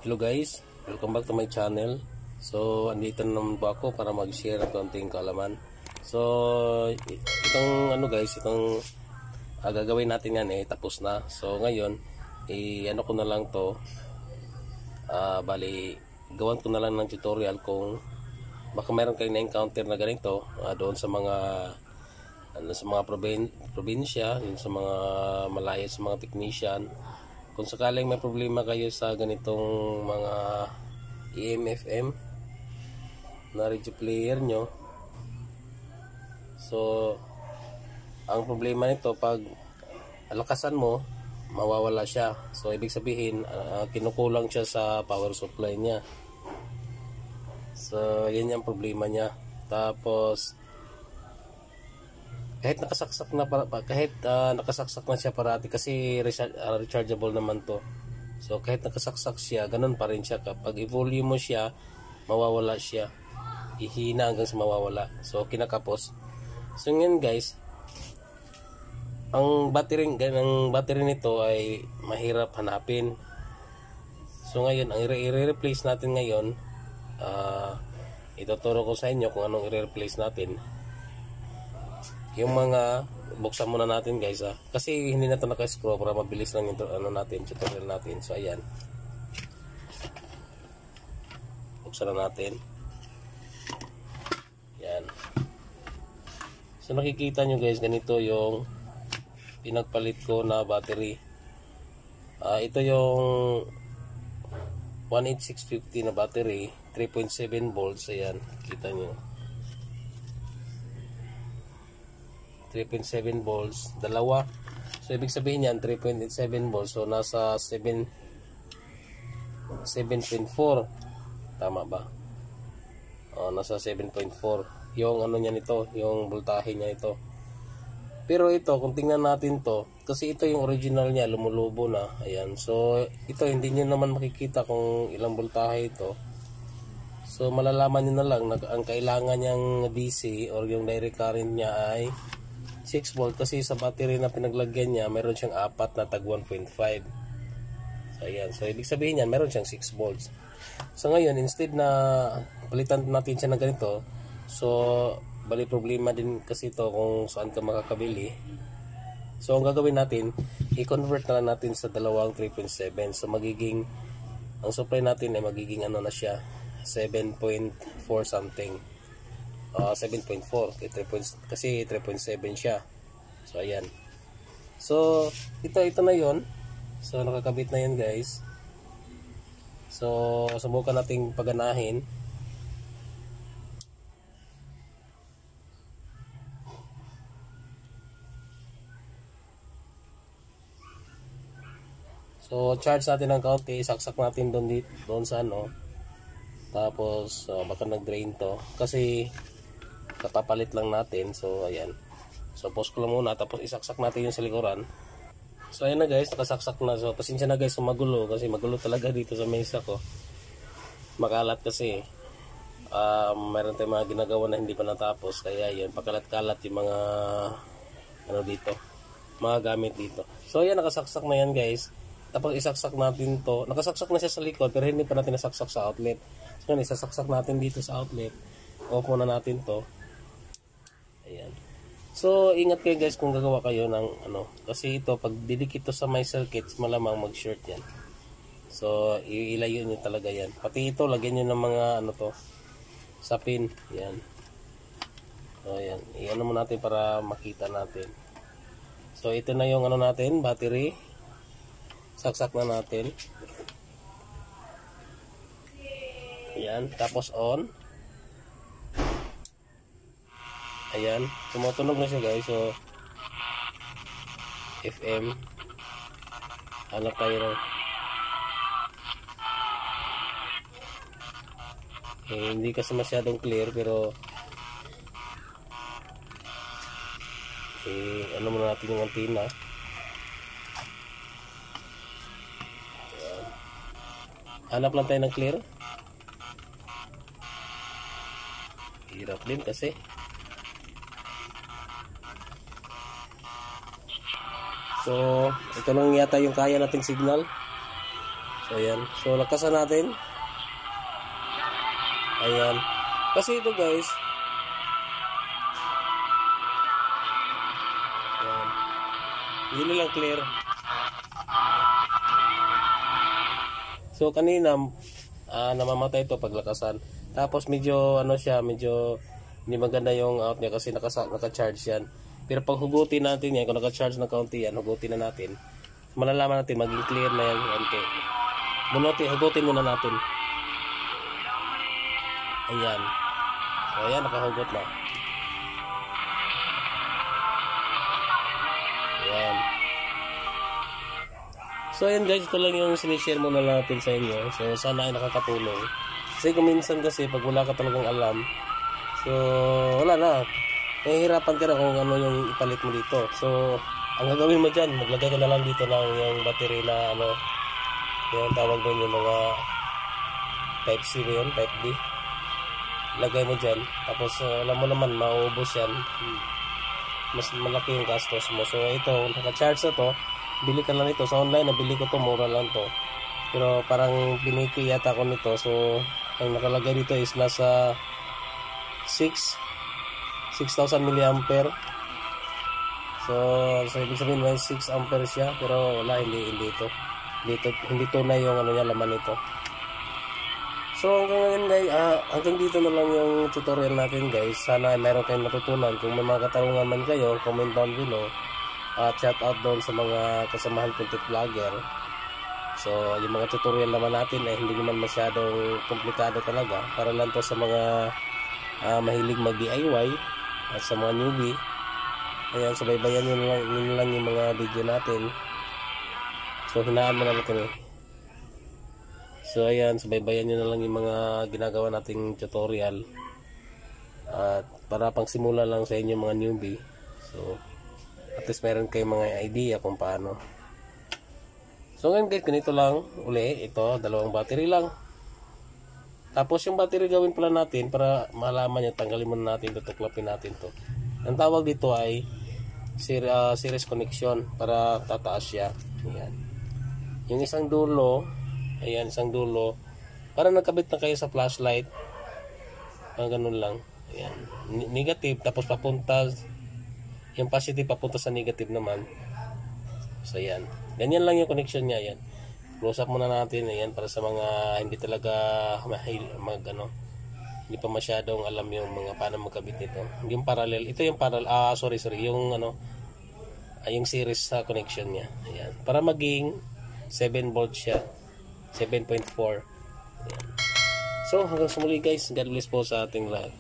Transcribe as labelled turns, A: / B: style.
A: Hello guys, welcome back to my channel. So, andito naman po ako para mag-share ng konting kaalaman. So, itong guys, itong gagawin natin yan tapos na. So, ngayon, ko na lang to. Bali, gawan ko na lang ng tutorial kung baka mayroon kayong na-encounter na ganito doon sa mga probinsya, yun sa mga malayo sa mga technician. Kung sakaling may problema kayo sa ganitong mga EMFM na radio player nyo, so ang problema nito, pag alakasan mo, mawawala siya. So ibig sabihin, kinukulang siya sa power supply niya. So yan yung problema niya. Tapos kahit nakasaksak na siya parati, kasi rechargeable naman to. So kahit nakasaksak siya, ganun pa rin siya. Kapag i-volume mo siya, mawawala siya, ihina hanggang sa mawawala. So kinakapos. So ngayon guys, ang battery nito ay mahirap hanapin. So ngayon, ang i-replace natin ngayon, ituturo ko sa inyo kung anong i-replace natin. Yung mga, buksan muna natin guys kasi hindi na ito naka-screw para mabilis lang yung tutorial natin. So ayan, buksan na natin. Yan. So nakikita nyo guys, ganito yung pinagpalit ko na battery. Ito yung 18650 na battery, 3.7 volts. Ayan, kita nyo, 3.7 volts, dalawa. So ibig sabihin yan 3.7 volts. So nasa 7.4, tama ba? Nasa 7.4 yung niya nito, yung voltahe niya ito. Pero ito, kung tingnan natin to, kasi ito yung original niya, lumulubo na. Ayan, so ito hindi niyo naman makikita kung ilang voltahe ito. So malalaman niyo na lang na ang kailangan niyang DC or yung direct current niya ay 6 volt, kasi sa battery na pinaglagyan niya meron siyang 4 na tag 1.5. So ayan, so ibig sabihin niyan meron siyang 6 volts. So ngayon, instead na palitan natin siya ng ganito, so bali problema din kasi ito kung saan ka makakabili. So ang gagawin natin, i-convert na lang natin sa dalawang 3.7. So magiging, ang supply natin ay magiging na siya, 7.4 something. 7.4 kasi 3.7 siya. So ayan. So ito na yon. So nakakabit na yan guys. So subukan nating paganahin. So charge natin ng kaunti, saksak natin doon sa tapos baka nag-drain to kasi kapapalit lang natin. So ayan, so pause ko lang muna, tapos isaksak natin yung sa likuran. So ayan na guys, nakasaksak na. So pasensya na guys kung magulo, kasi magulo talaga dito sa mesa ko, makalat kasi. Mayroon tayong mga ginagawa na hindi pa natapos, kaya yun, pakalat-kalat yung mga dito, mga gamit dito. So ayan, nakasaksak na yan guys. Tapos isaksak natin to, nakasaksak na siya sa likod pero hindi pa natin nasaksak sa outlet. So ngayon, isasaksak natin dito sa outlet. Off muna natin to. Ayan. So ingat kayo guys kung gagawa kayo ng kasi ito, pag didikit to sa my circuits, malamang mag-short yan. So ilayo nyo talaga yan. Pati ito, lagyan nyo ng mga sa pin. Ayan. So ayan, i-ano mo natin para makita natin. So ito na yung natin, battery. Saksak na natin. Ayan, tapos on. Ayan, tumutunog na siya guys. So FM, hanap tayo ng hindi kasi masyadong clear, pero muna natin yung antenna. Ayan. Hanap lang tayo ng clear. Hirap din kasi. So ito lang yata yung kaya nating signal. So ayan. So lakasan natin. Ayan. Kasi ito guys. Ayan. Hindi lang clear. So kanina namamatay ito paglakasan. Tapos medyo ano siya, medyo hindi maganda yung out niya kasi naka-charge yan. Pero pag hugutin natin yan, kung naka-charge ng kaunti yan, hugutin na natin. Malalaman natin, maging clear na yan. Okay. Hugutin muna natin. Ayan. So ayan, nakahugot na. Ayan. So ayan guys, ito lang yung sinishare muna natin sa inyo. So sana ay nakakatulong. Kasi kung minsan kasi, pag wala ka talagang alam, so wala na. Nahihirapan ka na kung ano yung ipalit mo dito. So ang gagawin mo dyan, maglagay ka na lang dito ng yung battery na ano, yung tawag doon yung mga type C ba yun, type D. Lagay mo dyan. Tapos alam mo naman, mauubos yan. Mas malaki yung gastos mo. So ito, naka-charge na to. Bili ka lang ito. Sa online, nabili ko to, mura lang to. Pero parang biniki yata ko nito. So ang nakalagay dito is nasa 6,000 mAh. So ibig sabihin may 6 ampere siya, pero wala, hindi tunay yung ano niya, laman nito. So hanggang ngayon guys, hanggang dito na lang yung tutorial natin guys. Sana meron kayong natutunan. Kung may mga katanungan man kayo, comment down below. At shout out doon sa mga kasamahan kong tech vlogger. So yung mga tutorial naman natin ay hindi naman masyadong komplikado talaga. Para lang to sa mga mahilig mag DIY at sa mga newbie. Ayan, subaybayan nyo lang yung mga video natin. So hinaan mo na natin. So ayan, subaybayan nyo na lang yung mga ginagawa nating tutorial. At para pang simula lang sa inyo mga newbie. So at least meron kayong mga idea kung paano. So ngayon guys, ganito lang uli. Ito, dalawang battery lang. Tapos yung battery gawin pala natin para malaman nyo, tanggalin muna natin, tutuklapin natin to. Ang tawag dito ay series connection para tataas siya. Ayan. Yung isang dulo, ayan, isang dulo, para nagkabit na kayo sa flashlight. Ganun lang. Ayan. Negative, tapos papunta, yung positive papunta sa negative naman. So ayan. Ganyan lang yung connection niya. Ayan. Close up muna natin. Ayan, para sa mga hindi talaga hindi pa masyadong alam yung mga paano magkabit nito. Yung parallel, ito yung parallel, yung yung series sa connection niya. Ayan. Para maging 7 volt siya. 7.4. Ayan. So hanggang sa muli guys, God bless po sa ating lahat.